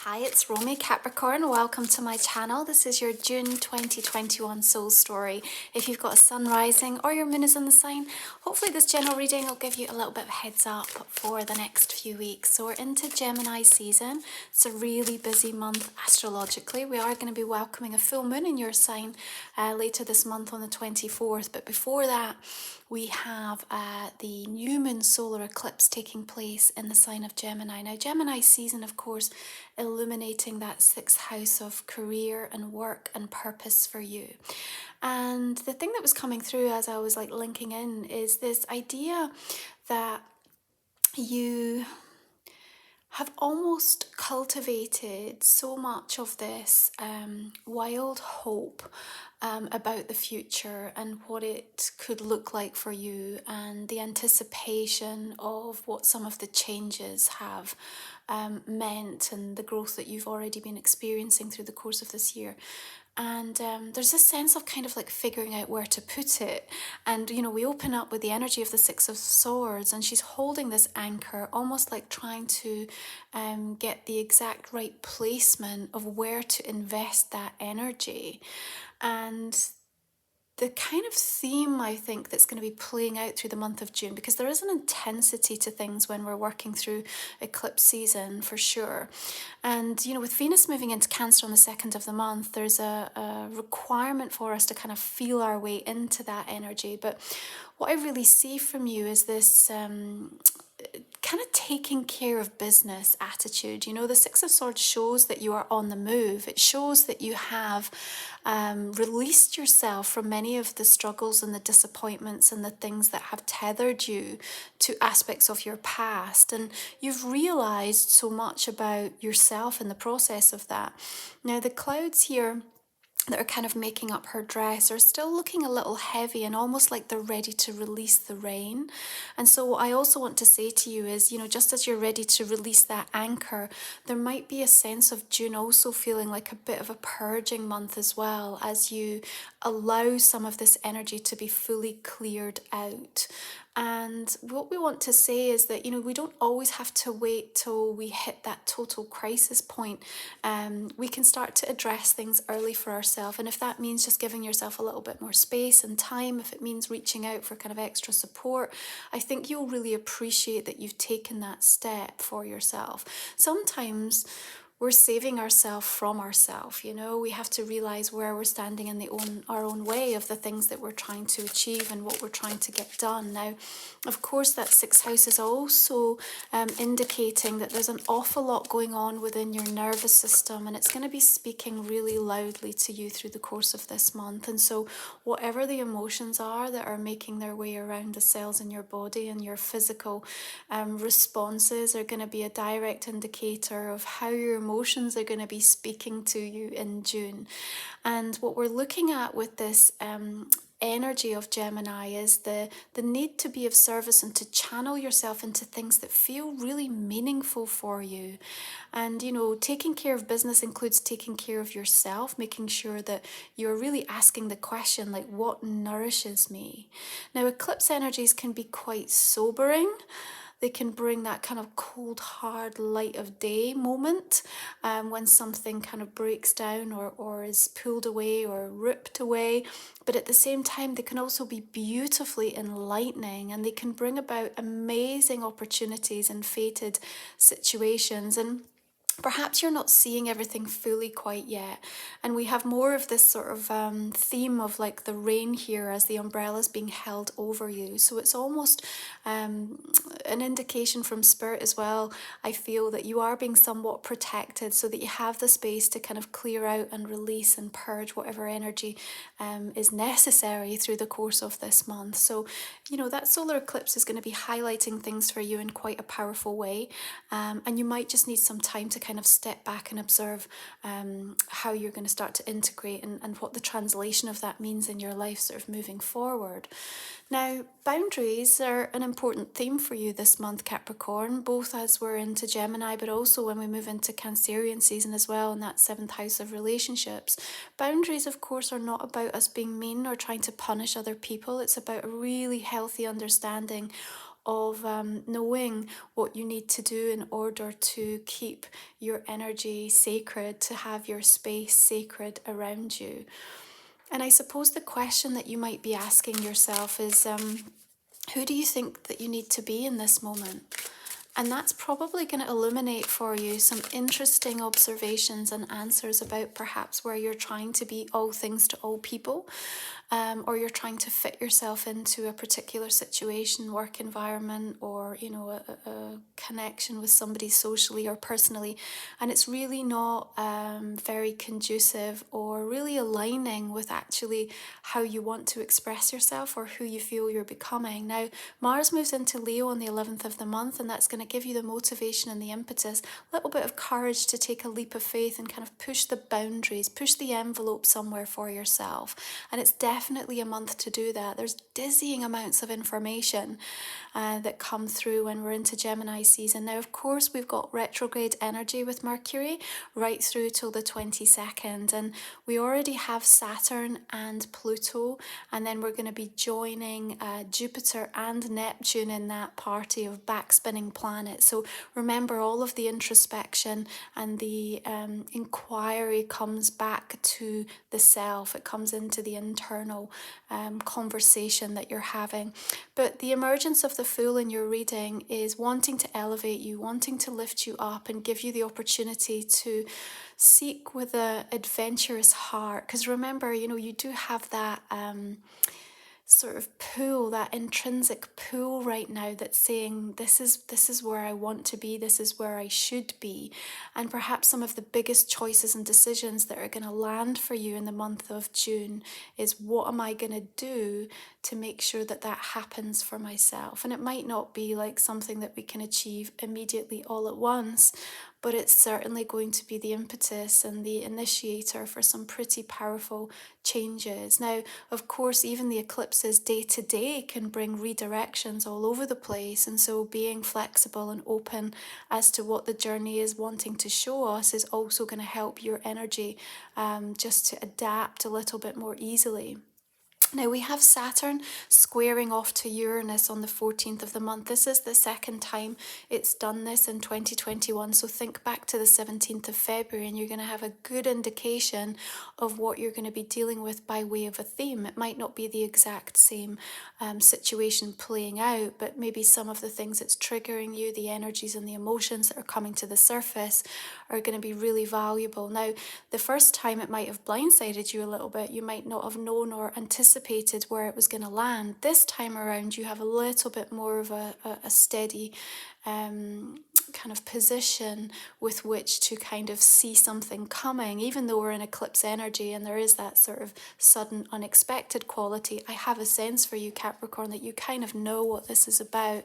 Hi, it's Romy, Capricorn. Welcome to my channel. This is your June 2021 soul story. If you've got a sun rising or your moon is in the sign, hopefully this general reading will give you a little bit of a heads up for the next few weeks. So we're into Gemini season. It's a really busy month astrologically. We are going to be welcoming a full moon in your sign later this month on the 24th. But before that, we have the new moon solar eclipse taking place in the sign of Gemini. Now, Gemini season, of course, illuminating that sixth house of career and work and purpose for you. And the thing that was coming through as I was linking in is this idea that you have almost cultivated so much of this wild hope about the future and what it could look like for you, and the anticipation of what some of the changes have meant and the growth that you've already been experiencing through the course of this year. And there's this sense of kind of figuring out where to put it. And, we open up with the energy of the Six of Swords, and she's holding this anchor, almost like trying to get the exact right placement of where to invest that energy. And the kind of theme, I think, that's going to be playing out through the month of June, because there is an intensity to things when we're working through eclipse season, for sure. And, with Venus moving into Cancer on the 2nd of the month, there's a requirement for us to kind of feel our way into that energy. But what I really see from you is this kind of taking care of business attitude. The Six of Swords shows that you are on the move. It shows that you have released yourself from many of the struggles and the disappointments and the things that have tethered you to aspects of your past. And you've realized so much about yourself in the process of that. Now, the clouds here that are kind of making up her dress are still looking a little heavy and almost like they're ready to release the rain. And so what I also want to say to you is, just as you're ready to release that anchor, there might be a sense of June also feeling like a bit of a purging month as well, as you allow some of this energy to be fully cleared out. And what we want to say is that, we don't always have to wait till we hit that total crisis point. We can start to address things early for ourselves. And if that means just giving yourself a little bit more space and time, if it means reaching out for kind of extra support, I think you'll really appreciate that you've taken that step for yourself. Sometimes we're saving ourselves from ourselves. We have to realize where we're standing in our own way of the things that we're trying to achieve and what we're trying to get done. Now, of course, that sixth house is also indicating that there's an awful lot going on within your nervous system, and it's going to be speaking really loudly to you through the course of this month. And so whatever the emotions are that are making their way around the cells in your body, and your physical responses are going to be a direct indicator of how your emotions are going to be speaking to you in June. And what we're looking at with this energy of Gemini is the need to be of service and to channel yourself into things that feel really meaningful for you. And taking care of business includes taking care of yourself, making sure that you're really asking the question, what nourishes me? Now, eclipse energies can be quite sobering. They can bring that kind of cold, hard light of day moment when something kind of breaks down or is pulled away or ripped away. But at the same time, they can also be beautifully enlightening, and they can bring about amazing opportunities in fated situations. And perhaps you're not seeing everything fully quite yet. And we have more of this sort of theme of the rain here as the umbrella's being held over you. So it's almost an indication from spirit as well. I feel that you are being somewhat protected so that you have the space to kind of clear out and release and purge whatever energy is necessary through the course of this month. So, that solar eclipse is going to be highlighting things for you in quite a powerful way. And you might just need some time to kind of step back and observe how you're going to start to integrate and what the translation of that means in your life sort of moving forward. Now, boundaries are an important theme for you this month, Capricorn, both as we're into Gemini, but also when we move into Cancerian season as well, in that 7th house of relationships. Boundaries, of course, are not about us being mean or trying to punish other people. It's about a really healthy understanding of knowing what you need to do in order to keep your energy sacred, to have your space sacred around you. And I suppose the question that you might be asking yourself is, who do you think that you need to be in this moment? And that's probably going to illuminate for you some interesting observations and answers about perhaps where you're trying to be all things to all people, or you're trying to fit yourself into a particular situation, work environment, or a connection with somebody socially or personally, and it's really not very conducive or really aligning with actually how you want to express yourself or who you feel you're becoming. Now, Mars moves into Leo on the 11th of the month, and that's going to give you the motivation and the impetus, a little bit of courage to take a leap of faith and kind of push the boundaries, push the envelope somewhere for yourself. And it's definitely a month to do that. There's dizzying amounts of information that come through when we're into Gemini season. Now, of course, we've got retrograde energy with Mercury right through till the 22nd, and we already have Saturn and Pluto, and then we're going to be joining Jupiter and Neptune in that party of backspinning planets. So remember, all of the introspection and the inquiry comes back to the self. It comes into the internal conversation that you're having. But the emergence of the Fool in your reading is wanting to elevate you, wanting to lift you up and give you the opportunity to seek with an adventurous heart. Because remember, you do have that sort of pull, that intrinsic pull right now that's saying this is where I want to be, this is where I should be. And perhaps some of the biggest choices and decisions that are going to land for you in the month of June is, what am I going to do to make sure that that happens for myself? And it might not be like something that we can achieve immediately all at once, but it's certainly going to be the impetus and the initiator for some pretty powerful changes. Now, of course, even the eclipses day to day can bring redirections all over the place, and so being flexible and open as to what the journey is wanting to show us is also going to help your energy just to adapt a little bit more easily. Now, we have Saturn squaring off to Uranus on the 14th of the month. This is the second time it's done this in 2021. So think back to the 17th of February and you're going to have a good indication of what you're going to be dealing with by way of a theme. It might not be the exact same situation playing out, but maybe some of the things that's triggering you, the energies and the emotions that are coming to the surface, are going to be really valuable. Now, the first time it might have blindsided you a little bit. You might not have known or anticipated where it was going to land. This time around, you have a little bit more of a steady kind of position with which to kind of see something coming. Even though we're in eclipse energy and there is that sort of sudden unexpected quality, I have a sense for you, Capricorn, that you kind of know what this is about,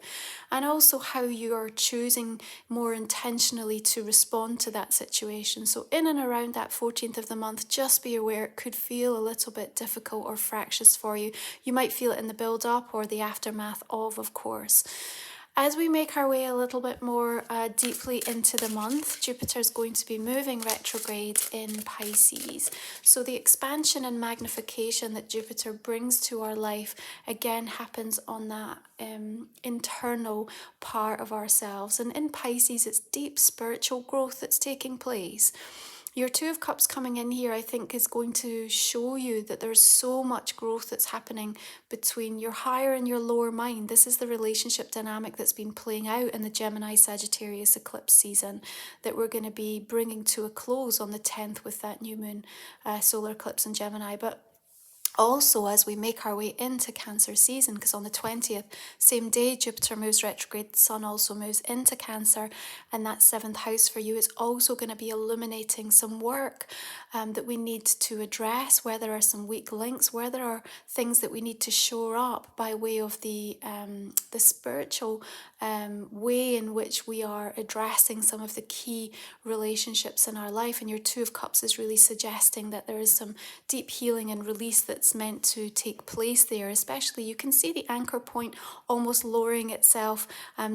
and also how you are choosing more intentionally to respond to that situation. So in and around that 14th of the month, just be aware it could feel a little bit difficult or fractious for you. You might feel it in the build up or the aftermath of course. As we make our way a little bit more deeply into the month, Jupiter is going to be moving retrograde in Pisces. So the expansion and magnification that Jupiter brings to our life again happens on that internal part of ourselves. And in Pisces, it's deep spiritual growth that's taking place. Your Two of Cups coming in here, I think, is going to show you that there's so much growth that's happening between your higher and your lower mind. This is the relationship dynamic that's been playing out in the Gemini-Sagittarius eclipse season that we're going to be bringing to a close on the 10th with that new moon solar eclipse in Gemini. But also, as we make our way into Cancer season, because on the 20th, same day Jupiter moves retrograde, the Sun also moves into Cancer, and that 7th house for you is also going to be illuminating some work that we need to address, where there are some weak links, where there are things that we need to shore up by way of the spiritual way in which we are addressing some of the key relationships in our life. And your Two of Cups is really suggesting that there is some deep healing and release that's meant to take place there. Especially, you can see the anchor point almost lowering itself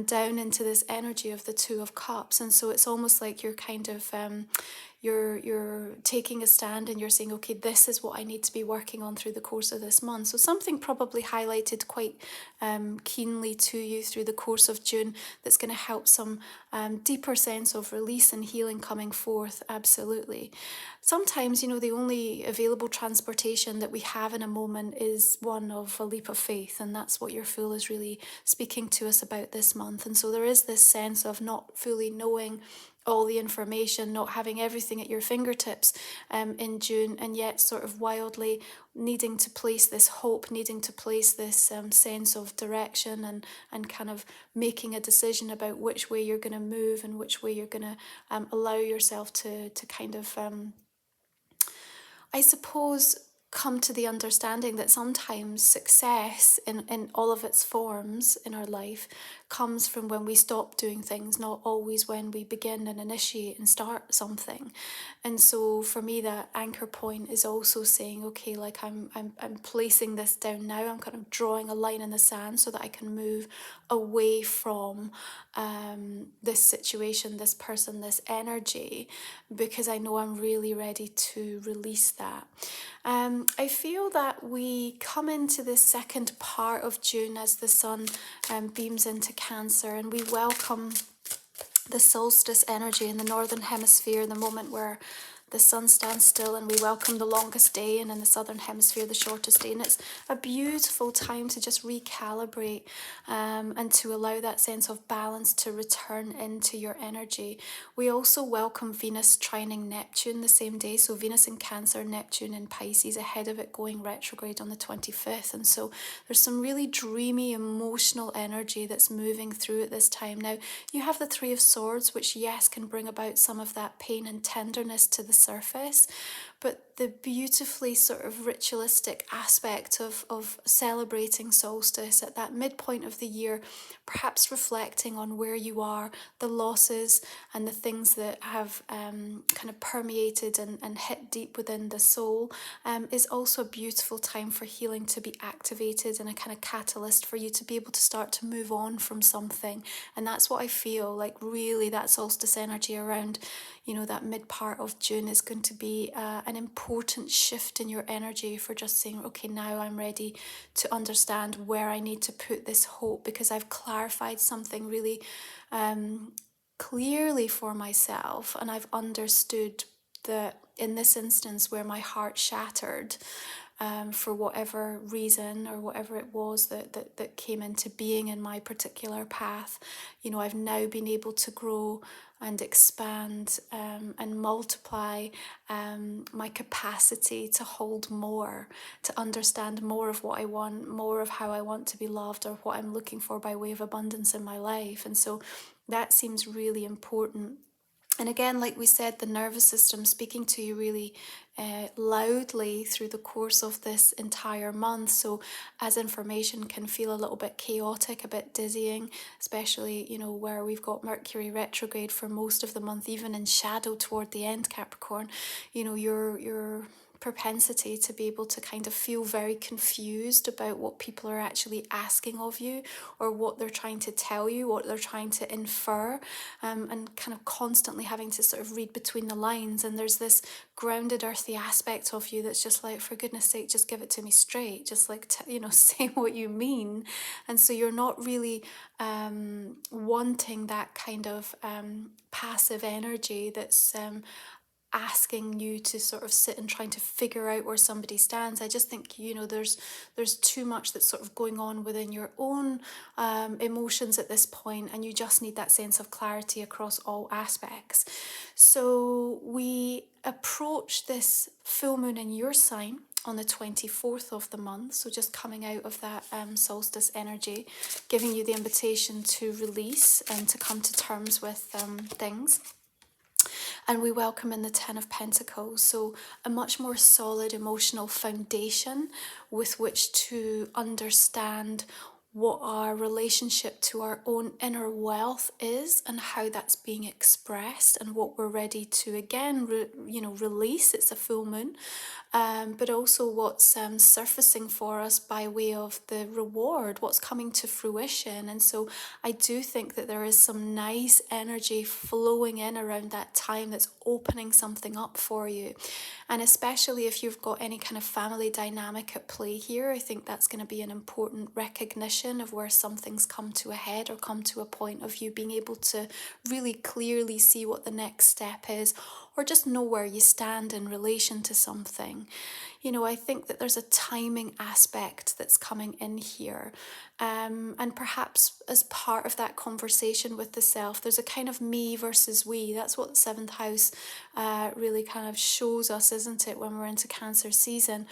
down into this energy of the Two of Cups, and so it's almost like you're kind of you're taking a stand and you're saying, okay, this is what I need to be working on through the course of this month. So something probably highlighted quite keenly to you through the course of June that's going to help some deeper sense of release and healing coming forth. Absolutely. Sometimes, the only available transportation that we have in a moment is one of a leap of faith, and that's what your Fool is really speaking to us about this month. And so there is this sense of not fully knowing all the information, not having everything at your fingertips in June, and yet sort of wildly needing to place this hope, needing to place this sense of direction, and kind of making a decision about which way you're going to move and which way you're going to allow yourself to kind of I suppose, come to the understanding that sometimes success in all of its forms in our life comes from when we stop doing things, not always when we begin and initiate and start something. And so for me, that anchor point is also saying, okay, like I'm placing this down now. I'm kind of drawing a line in the sand so that I can move away from this situation, this person, this energy, because I know I'm really ready to release that. I feel that we come into the second part of June as the sun beams into Cancer, and we welcome the solstice energy in the northern hemisphere, the moment where the sun stands still, and we welcome the longest day, and in the southern hemisphere the shortest day. And it's a beautiful time to just recalibrate and to allow that sense of balance to return into your energy. We also welcome Venus trining Neptune the same day, so Venus in Cancer, Neptune in Pisces, ahead of it going retrograde on the 25th. And so there's some really dreamy, emotional energy that's moving through at this time. Now, you have the Three of Swords, which, yes, can bring about some of that pain and tenderness to the surface, but the beautifully sort of ritualistic aspect of celebrating solstice at that midpoint of the year, perhaps reflecting on where you are, the losses and the things that have kind of permeated and hit deep within the soul, is also a beautiful time for healing to be activated and a kind of catalyst for you to be able to start to move on from something. And that's what I feel like, really, that solstice energy around, that mid part of June is going to be an important shift in your energy for just saying, okay, now I'm ready to understand where I need to put this hope, because I've clarified something really clearly for myself, and I've understood that in this instance where my heart shattered for whatever reason or whatever it was that came into being in my particular path, I've now been able to grow and expand and multiply my capacity to hold more, to understand more of what I want, more of how I want to be loved, or what I'm looking for by way of abundance in my life. And so that seems really important. And again, like we said, the nervous system speaking to you really loudly through the course of this entire month. So as information can feel a little bit chaotic, a bit dizzying, especially, where we've got Mercury retrograde for most of the month, even in shadow toward the end, Capricorn, your propensity to be able to kind of feel very confused about what people are actually asking of you, or what they're trying to tell you, what they're trying to infer, and kind of constantly having to sort of read between the lines. And there's this grounded earthy aspect of you that's just like, for goodness sake, just give it to me straight, just like say what you mean. And so you're not really wanting that kind of passive energy that's asking you to sort of sit and trying to figure out where somebody stands. I just think, there's too much that's sort of going on within your own emotions at this point, and you just need that sense of clarity across all aspects. So we approach this full moon in your sign on the 24th of the month, so just coming out of that solstice energy, giving you the invitation to release and to come to terms with things. And we welcome in the Ten of Pentacles, so a much more solid emotional foundation with which to understand what our relationship to our own inner wealth is and how that's being expressed and what we're ready to again release. It's a full moon, but also what's surfacing for us by way of the reward, what's coming to fruition. And so I do think that there is some nice energy flowing in around that time that's opening something up for you. And especially if you've got any kind of family dynamic at play here, I think that's going to be an important recognition of where something's come to a head or come to a point of you being able to really clearly see what the next step is, or just know where you stand in relation to something. You know, I think that there's a timing aspect that's coming in here. And perhaps as part of that conversation with the self, there's a kind of me versus we. That's what the seventh house really kind of shows us, isn't it, when we're into Cancer season?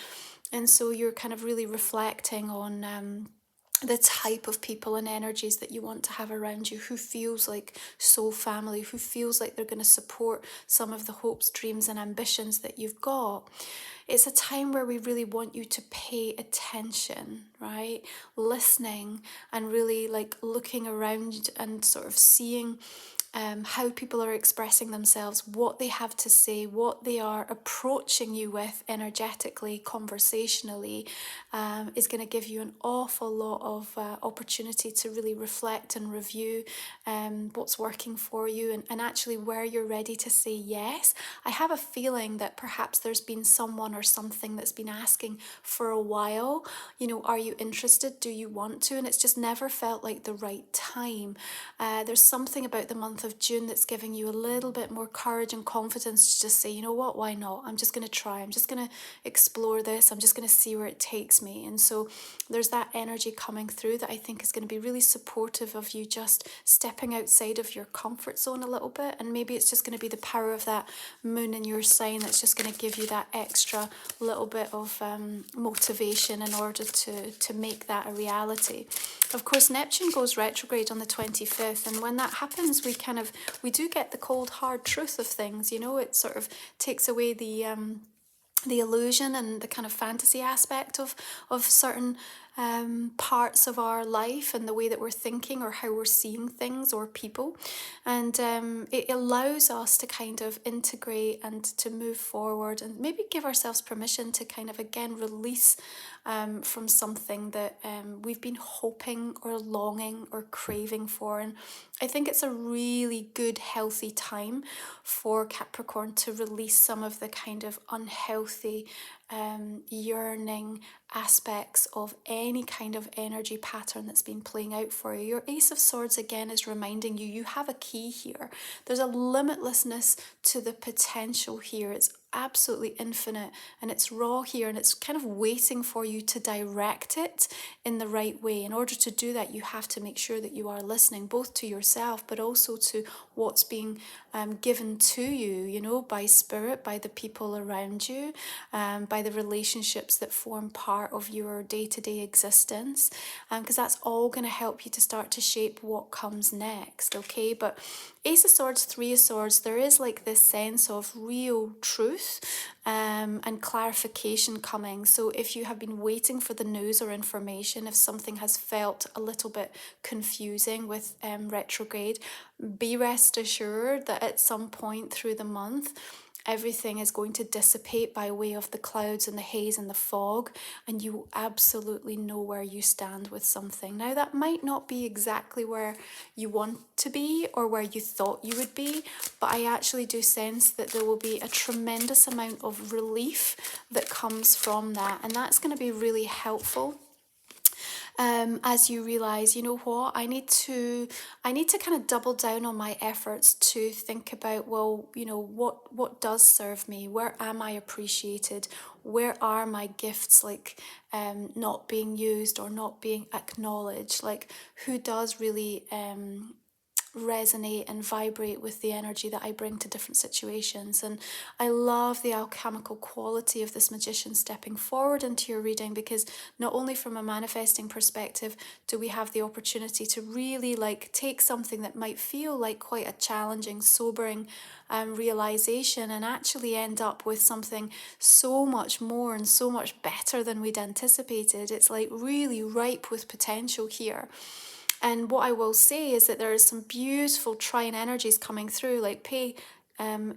And so you're kind of really reflecting on the type of people and energies that you want to have around you, who feels like soul family, who feels like they're going to support some of the hopes, dreams, and ambitions that you've got. It's a time where we really want you to pay attention, right? Listening and really like looking around and sort of seeing how people are expressing themselves, what they have to say, what they are approaching you with energetically, conversationally, is going to give you an awful lot of opportunity to really reflect and review what's working for you, and actually where you're ready to say yes. I have a feeling that perhaps there's been someone or something that's been asking for a while, you know, are you interested? Do you want to? And it's just never felt like the right time. There's something about the month of June that's giving you a little bit more courage and confidence to just say, you know what, why not? I'm just going to try. I'm just going to explore this. I'm just going to see where it takes me. And so there's that energy coming through that I think is going to be really supportive of you just stepping outside of your comfort zone a little bit. And maybe it's just going to be the power of that moon in your sign that's just going to give you that extra little bit of motivation in order to make that a reality. Of course, Neptune goes retrograde on the 25th, and when that happens, we do get the cold hard truth of things. You know, it sort of takes away the illusion and the kind of fantasy aspect of certain parts of our life and the way that we're thinking or how we're seeing things or people. And it allows us to kind of integrate and to move forward and maybe give ourselves permission to kind of again release from something that we've been hoping or longing or craving for. And I think it's a really good, healthy time for Capricorn to release some of the kind of unhealthy, yearning aspects of any kind of energy pattern that's been playing out for you. Your Ace of Swords again is reminding you have a key here. There's a limitlessness to the potential here. It's absolutely infinite and it's raw here, and it's kind of waiting for you to direct it in the right way. In order to do that, you have to make sure that you are listening both to yourself but also to what's being given to you, you know, by spirit, by the people around you, by the relationships that form part of your day-to-day existence, because that's all going to help you to start to shape what comes next. Okay, but Ace of Swords, Three of Swords, there is like this sense of real truth and clarification coming. So if you have been waiting for the news or information, if something has felt a little bit confusing with retrograde, be rest assured that at some point through the month, everything is going to dissipate by way of the clouds and the haze and the fog, and you will absolutely know where you stand with something. Now, that might not be exactly where you want to be or where you thought you would be, but I actually do sense that there will be a tremendous amount of relief that comes from that, and that's going to be really helpful. As you realize, you know what, I need to kind of double down on my efforts to think about, well, you know, what does serve me? Where am I appreciated? Where are my gifts like not being used or not being acknowledged? Like, who does really resonate and vibrate with the energy that I bring to different situations. And I love the alchemical quality of this magician stepping forward into your reading, because not only from a manifesting perspective do we have the opportunity to really like take something that might feel like quite a challenging, sobering realization and actually end up with something so much more and so much better than we'd anticipated. It's like really ripe with potential here. And what I will say is that there is some beautiful trine energies coming through, like pay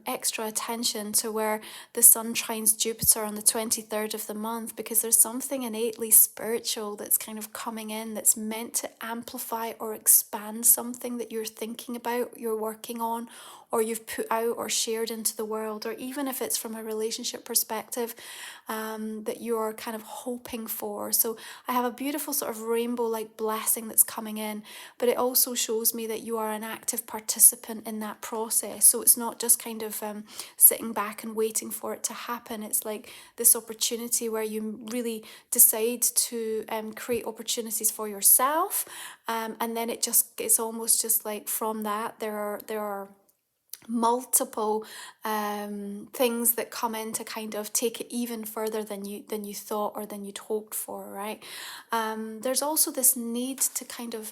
extra attention to where the sun trines Jupiter on the 23rd of the month, because there's something innately spiritual that's kind of coming in that's meant to amplify or expand something that you're thinking about, you're working on, or you've put out or shared into the world, or even if it's from a relationship perspective that you're kind of hoping for. So I have a beautiful sort of rainbow like blessing that's coming in, but it also shows me that you are an active participant in that process. So it's not just kind of sitting back and waiting for it to happen. It's like this opportunity where you really decide to create opportunities for yourself, and then it's almost just like from that there are multiple things that come in to kind of take it even further than you thought or than you'd hoped for, right? There's also this need to kind of,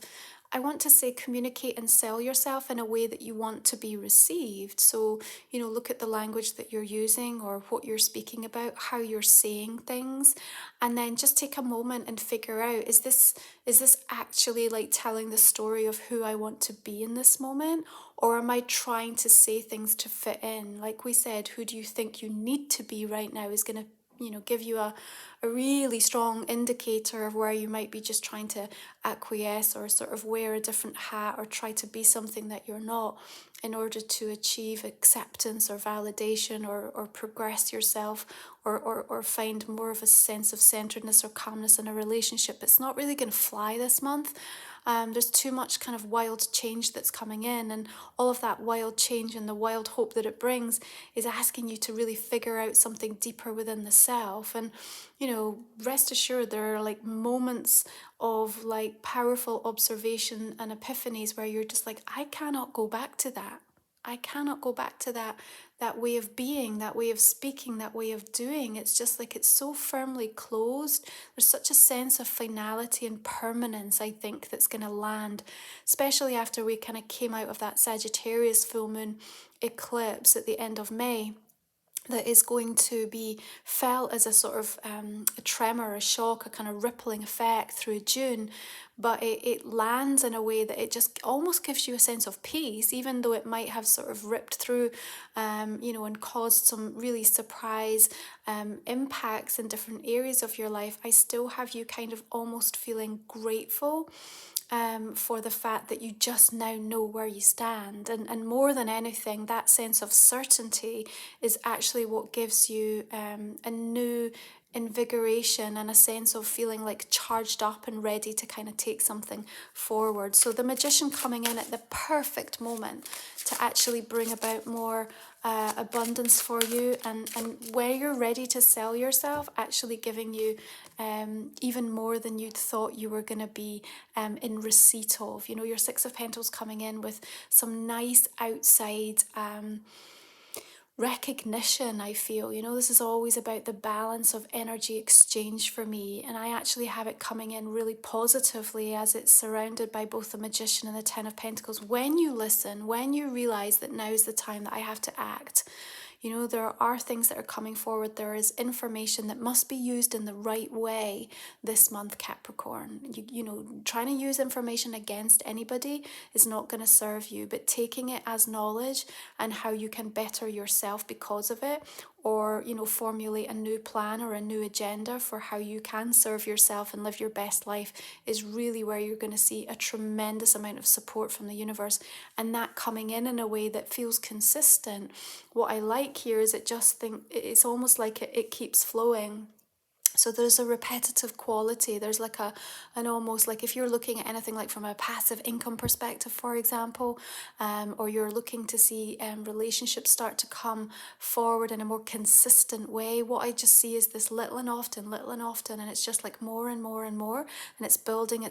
I want to say, communicate and sell yourself in a way that you want to be received. So, look at the language that you're using or what you're speaking about, how you're saying things, and then just take a moment and figure out, is this actually like telling the story of who I want to be in this moment? Or am I trying to say things to fit in? Like we said, who do you think you need to be right now is going to give you a really strong indicator of where you might be just trying to acquiesce or sort of wear a different hat or try to be something that you're not in order to achieve acceptance or validation or progress yourself or find more of a sense of centeredness or calmness in a relationship. It's not really going to fly this month. There's too much kind of wild change that's coming in, and all of that wild change and the wild hope that it brings is asking you to really figure out something deeper within the self. And rest assured, there are like moments of like powerful observation and epiphanies where you're just like, I cannot go back to that. I cannot go back to that way of being, that way of speaking, that way of doing. It's just like it's so firmly closed. There's such a sense of finality and permanence, I think, that's going to land, especially after we kind of came out of that Sagittarius full moon eclipse at the end of May. That is going to be felt as a sort of a tremor, a shock, a kind of rippling effect through June, but it lands in a way that it just almost gives you a sense of peace, even though it might have sort of ripped through, and caused some really surprise impacts in different areas of your life. I still have you kind of almost feeling grateful for the fact that you just now know where you stand. And more than anything, that sense of certainty is actually what gives you a new invigoration and a sense of feeling like charged up and ready to kind of take something forward. So the magician coming in at the perfect moment to actually bring about more abundance for you, and where you're ready to sell yourself, actually giving you even more than you'd thought you were going to be in receipt of. Your Six of Pentacles coming in with some nice outside recognition, I feel. This is always about the balance of energy exchange for me, and I actually have it coming in really positively as it's surrounded by both the Magician and the Ten of Pentacles. When you listen, when you realize that now is the time that I have to act, there are things that are coming forward. There is information that must be used in the right way this month, Capricorn. Trying to use information against anybody is not going to serve you, but taking it as knowledge and how you can better yourself because of it, or formulate a new plan or a new agenda for how you can serve yourself and live your best life, is really where you're going to see a tremendous amount of support from the universe, and that coming in a way that feels consistent. What I like here is it's almost like it keeps flowing. So there's a repetitive quality. There's like an almost like if you're looking at anything like from a passive income perspective, for example, or you're looking to see relationships start to come forward in a more consistent way, what I just see is this little and often, and it's just like more and more and more, and it's building, and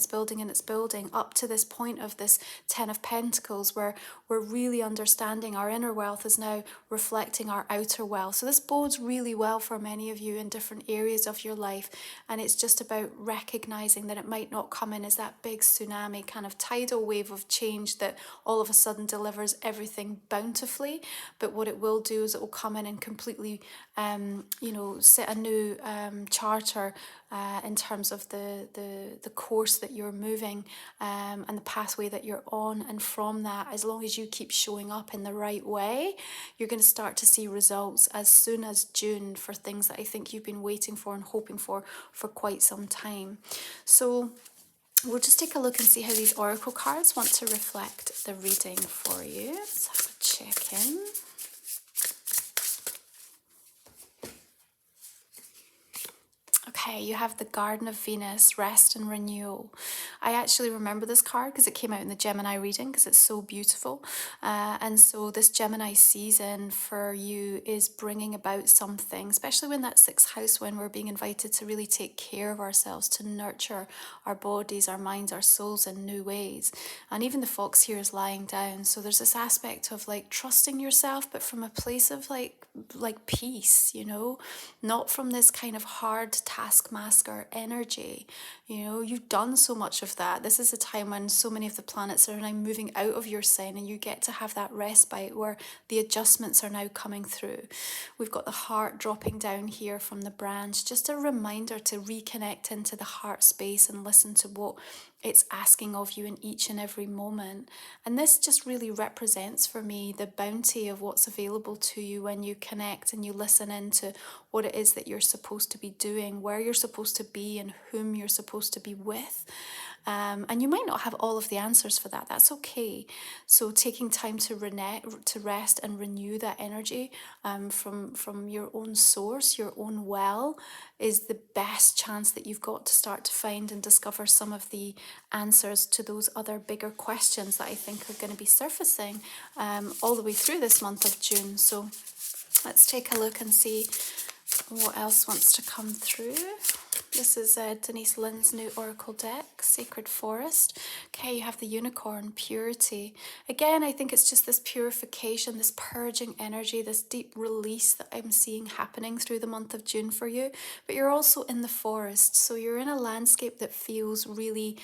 it's building up to this point of this Ten of Pentacles where we're really understanding our inner wealth is now reflecting our outer wealth. So this bodes really well for many of you in different areas of your life, and it's just about recognizing that it might not come in as that big tsunami kind of tidal wave of change that all of a sudden delivers everything bountifully, but what it will do is it will come in and completely set a new charter in terms of the course that you're moving and the pathway that you're on. And from that, as long as you keep showing up in the right way, you're going to start to see results as soon as June for things that I think you've been waiting for and hoping for quite some time. So we'll just take a look and see how these oracle cards want to reflect the reading for you. Let's have a check in. Okay, you have the Garden of Venus, Rest and Renewal. I actually remember this card because it came out in the Gemini reading because it's so beautiful. And so this Gemini season for you is bringing about something, especially when that sixth house, when we're being invited to really take care of ourselves, to nurture our bodies, our minds, our souls in new ways. And even the fox here is lying down. So there's this aspect of like trusting yourself, but from a place of like peace, not from this kind of hard taskmaster energy. You've done so much of that. This is a time when so many of the planets are now moving out of your sign, and you get to have that respite where the adjustments are now coming through. We've got the heart dropping down here from the branch, just a reminder to reconnect into the heart space and listen to what it's asking of you in each and every moment. And this just really represents for me the bounty of what's available to you when you connect and you listen into what it is that you're supposed to be doing, where you're supposed to be, and whom you're supposed to be with. And you might not have all of the answers for that. That's okay. So taking time to rest and renew that energy from your own source, your own well, is the best chance that you've got to start to find and discover some of the answers to those other bigger questions that I think are going to be surfacing all the way through this month of June. So let's take a look and see what else wants to come through. This is Denise Lynn's new oracle deck, Sacred Forest. Okay, you have the unicorn, purity. Again, I think it's just this purification, this purging energy, this deep release that I'm seeing happening through the month of June for you. But you're also in the forest, so you're in a landscape that feels really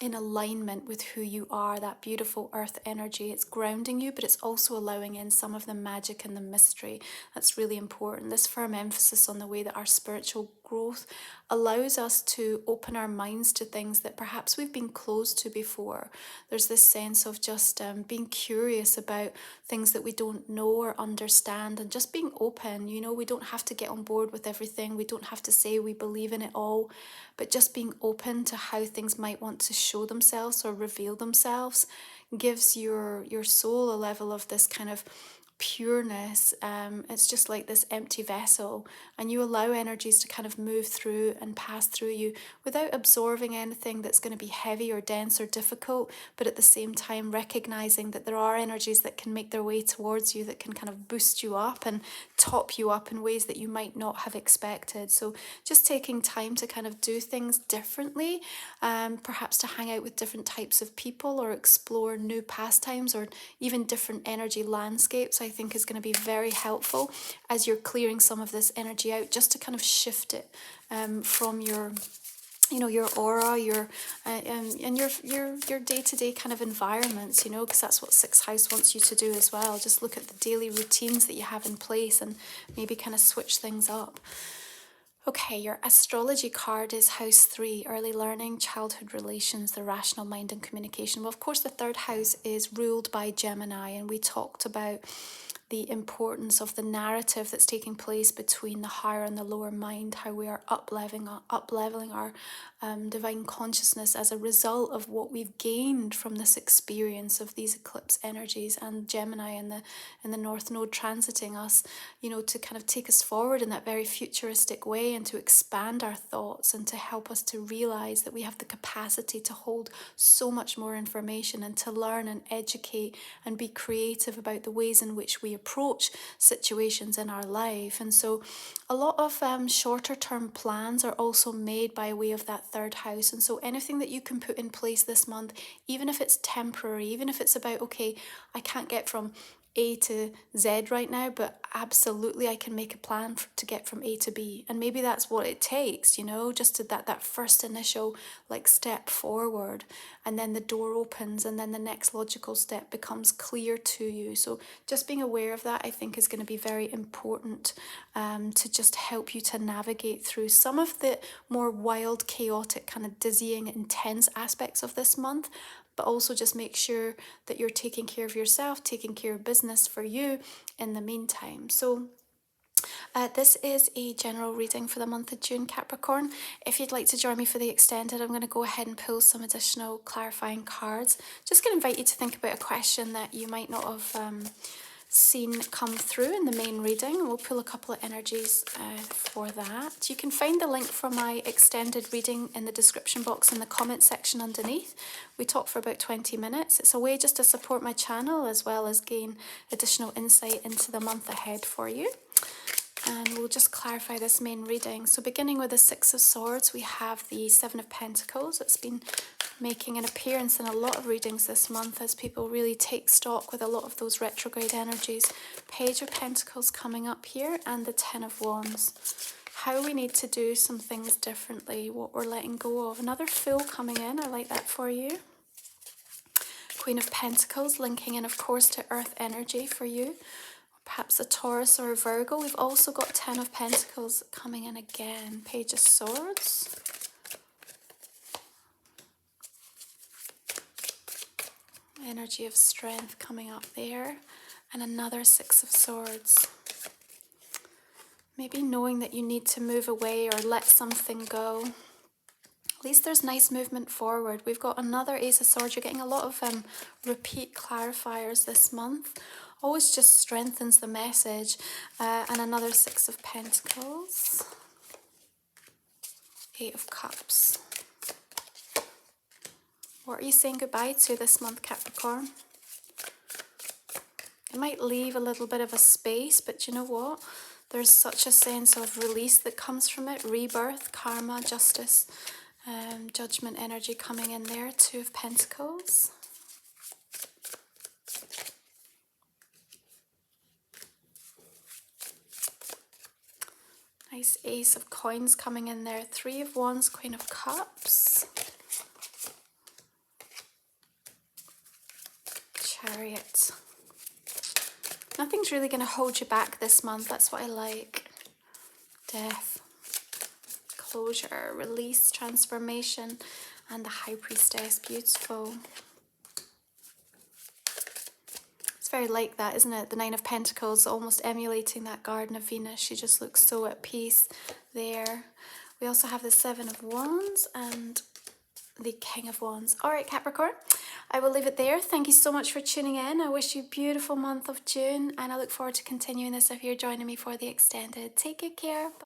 in alignment with who you are, that beautiful earth energy. It's grounding you, but it's also allowing in some of the magic and the mystery. That's really important. This firm emphasis on the way that our spiritual growth allows us to open our minds to things that perhaps we've been closed to before. There's this sense of just being curious about things that we don't know or understand, and just being open. We don't have to get on board with everything. We don't have to say we believe in it all, but just being open to how things might want to show themselves or reveal themselves gives your soul a level of this kind of pureness. It's just like this empty vessel, and you allow energies to kind of move through and pass through you without absorbing anything that's going to be heavy or dense or difficult, but at the same time recognizing that there are energies that can make their way towards you, that can kind of boost you up and top you up in ways that you might not have expected. So just taking time to kind of do things differently, perhaps to hang out with different types of people or explore new pastimes or even different energy landscapes, I think is going to be very helpful as you're clearing some of this energy out, just to kind of shift it from your aura, your and your day-to-day kind of environments, because that's what sixth house wants you to do as well. Just look at the daily routines that you have in place and maybe kind of switch things up. Okay, your astrology card is house 3, early learning, childhood relations, the rational mind and communication. Well, of course, the third house is ruled by Gemini, and we talked about the importance of the narrative that's taking place between the higher and the lower mind, how we are up-leveling our divine consciousness as a result of what we've gained from this experience of these eclipse energies and Gemini and the North Node transiting us, you know, to kind of take us forward in that very futuristic way and to expand our thoughts and to help us to realize that we have the capacity to hold so much more information and to learn and educate and be creative about the ways in which we approach situations in our life. And so a lot of shorter term plans are also made by way of that third house. And so anything that you can put in place this month, even if it's temporary, even if it's about, okay, I can't get from A to Z right now, but absolutely I can make a plan to get from A to B. And maybe that's what it takes, you know, just to that first initial like step forward, and then the door opens and then the next logical step becomes clear to you. So just being aware of that, I think, is going to be very important to just help you to navigate through some of the more wild, chaotic, kind of dizzying, intense aspects of this month, but also just make sure that you're taking care of yourself, taking care of business for you in the meantime. So this is a general reading for the month of June, Capricorn. If you'd like to join me for the extended, I'm going to go ahead and pull some additional clarifying cards. Just going to invite you to think about a question that you might not have seen come through in the main reading. We'll pull a couple of energies for that. You can find the link for my extended reading in the description box in the comment section underneath. We talk for about 20 minutes. It's a way just to support my channel as well as gain additional insight into the month ahead for you. And we'll just clarify this main reading. So beginning with the Six of Swords, we have the Seven of Pentacles. It's been making an appearance in a lot of readings this month as people really take stock with a lot of those retrograde energies. Page of Pentacles coming up here, and the Ten of Wands. How we need to do some things differently, what we're letting go of. Another Fool coming in, I like that for you. Queen of Pentacles linking in, of course, to Earth energy for you. Perhaps a Taurus or a Virgo. We've also got Ten of Pentacles coming in again. Page of Swords. Energy of strength coming up there. And another Six of Swords. Maybe knowing that you need to move away or let something go. At least there's nice movement forward. We've got another Ace of Swords. You're getting a lot of repeat clarifiers this month. Always just strengthens the message. And another Six of Pentacles. Eight of Cups. What are you saying goodbye to this month, Capricorn? It might leave a little bit of a space, but you know what? There's such a sense of release that comes from it. Rebirth, karma, justice, judgment energy coming in there. Two of Pentacles. Nice Ace of Coins coming in there. Three of Wands, Queen of Cups. Chariot. Nothing's really going to hold you back this month. That's what I like. Death. Closure, release, transformation, and the High Priestess. Beautiful. It's very like that, isn't it? The Nine of Pentacles, almost emulating that Garden of Venus. She just looks so at peace there. We also have the Seven of Wands and the King of Wands. All right, Capricorn, I will leave it there. Thank you so much for tuning in. I wish you a beautiful month of June, and I look forward to continuing this if you're joining me for the extended. Take good care.